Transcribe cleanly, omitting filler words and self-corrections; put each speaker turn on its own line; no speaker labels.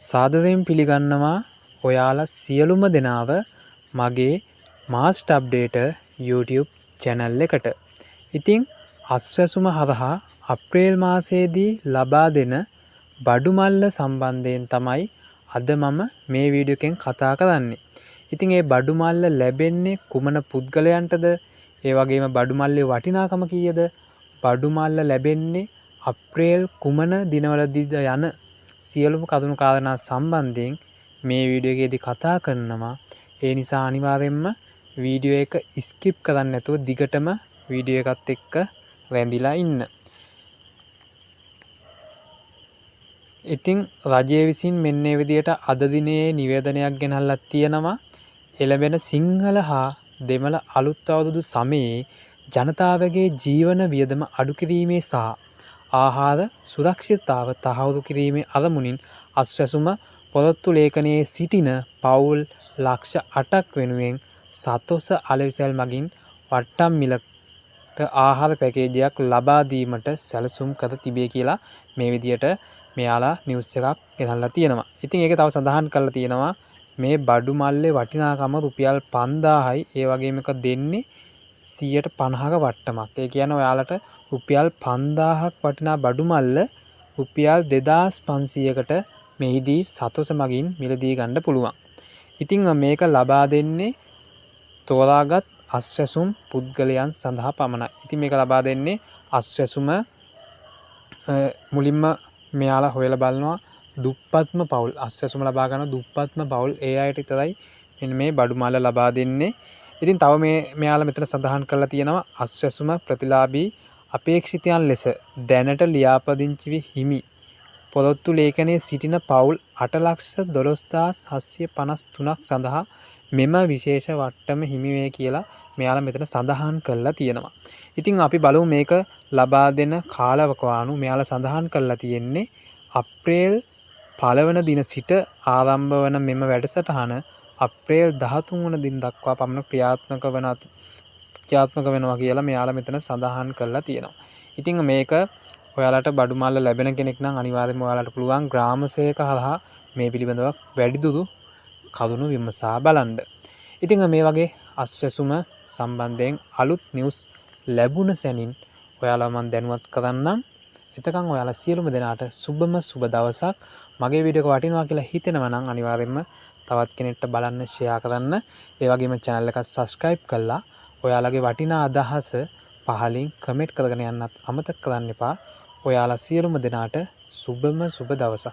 සාදරයෙන් පිළිගන්නවා ඔයාලා සියලුම දෙනාව මගේ මාස්ට් අප්ඩේට් YouTube channel එකට. ඉතින් අස්වැසුම හරහා අප්‍රේල් මාසයේදී ලබා දෙන බඩු මල්ල සම්බන්ධයෙන් තමයි අද මම මේ වීඩියෝ එකෙන් කතා කරන්නේ. ඉතින් මේ බඩු මල්ල ලැබෙන්නේ කුමන පුද්ගලයන්ටද? ඒ වගේම බඩු මල්ලේ වටිනාකම කීයද? බඩු මල්ල ලැබෙන්නේ අප්‍රේල් කුමන දිනවලදීද යන සියලුම කරුණු කාරණා සම්බන්ධයෙන් මේ වීඩියෝ එකේදී කතා කරනවා. ඒ නිසා අනිවාර්යයෙන්ම වීඩියෝ එක ස්කිප් කරන්න නැතුව දිගටම වීඩියෝ එකත් එක්ක රැඳිලා ඉන්න. ඉතින් රජය විසින් මෙන්න මේ විදියට අද දිනේ නිවේදනයක් ගෙනල්ලා තියෙනවා. එළඹෙන සිංහල හා දෙමළ අලුත් අවුරුදු සමයේ ජනතාවගේ ජීවන වියදම අඩු කිරීමේ සහ ආහාර සුරක්ෂිතතාව තහවුරු කිරීමේ අරමුණින් අස්වැසුම පොරොත්තු ලේඛනයේ සිටින පවුල් ලක්ෂ 8ක් වෙනුවෙන් සතොස අලෙවිසැල් මගින් වට්ටම් මිලට ආහාර පැකේජයක් ලබා දීමට සැලසුම් කර තිබේ කියලා මේ විදියට මෙයාලා නිවුස් එකක් ගෙනල්ලා තියෙනවා. ඉතින් ඒක තව සඳහන් කරලා තියෙනවා මේ බඩු මල්ලේ වටිනාකම රුපියල් 5000යි. ඒ වගේම එක දෙන්නේ 150ක වට්ටමක්. ඒ කියන්නේ ඔයාලට රුපියල් 5000ක් වටිනා බඩු මල්ල රුපියල් 2500කට මෙහිදී සතොස මගින් මිලදී ගන්න පුළුවන්. ඉතින් මේක ලබා දෙන්නේ තෝරාගත් අස්වැසුම් පුද්ගලයන් සඳහා පමණයි. ඉතින් මේක ලබා දෙන්නේ අස්වැසුම මුලින්ම මෙයාලා හොයලා බලනවා දුප්පත්ම පවුල්, අස්වැසුම ලබා ගන්න දුප්පත්ම පවුල් ඒ අයට විතරයි මෙන්න මේ බඩු මල්ල ලබා දෙන්නේ. ඉතින් තව මෙයාලා මෙතන සඳහන් කරලා තියෙනවා අස්වැසුම ප්‍රතිලාභී අපේක්ෂිතයන් ලෙස දැනට ලියාපදිංචි හිමි පොරොත්තු ලේඛනයේ සිටින පවුල් 8,12,753ක් සඳහා මෙම විශේෂ වට්ටම හිමි වේ කියලා මෙයාලා මෙතන සඳහන් කරලා තියෙනවා. ඉතින් අපි බලමු මේක ලබා දෙන කාලවකවානු. මෙයාලා සඳහන් කරලා තියෙන්නේ අප්‍රේල් 1 වන දින සිට ආරම්භ වන මෙම වැඩසටහන අප්‍රේල් 13 වන දින දක්වා පමණ ක්‍රියාත්මක වෙනවා කියලා මෙයාලා මෙතන සඳහන් කරලා තියෙනවා. ඉතින් මේක ඔයාලට බඩු මල්ල ලැබෙන කෙනෙක් නම් අනිවාර්යයෙන්ම ඔයාලට පුළුවන් ග්‍රාම සේවක හරහා මේ පිළිබඳව වැඩිදුරු කරුණු විමසා බලන්න. ඉතින් මේ වගේ අස්වැසුම සම්බන්ධයෙන් අලුත් නිවුස් ලැබුණ සැනින් ඔයාලා මම දැනුවත් කරන්නම්. එතකන් ඔයාලා සියලුම දෙනාට සුබම සුබ දවසක්. මගේ වීඩියෝ එක වටිනවා කියලා හිතෙනවා නම් අනිවාර්යයෙන්ම තවත් කෙනෙක්ට බලන්න ෂෙයා කරන්න. ඒ වගේම channel එක subscribe කරලා ඔයාලගේ වටිනා අදහස පහලින් කමෙන්ට් කරගෙන යන්නත් අමතක කරන්න එපා. ඔයාලා සියලුම දෙනාට සුබම සුබ දවසක්.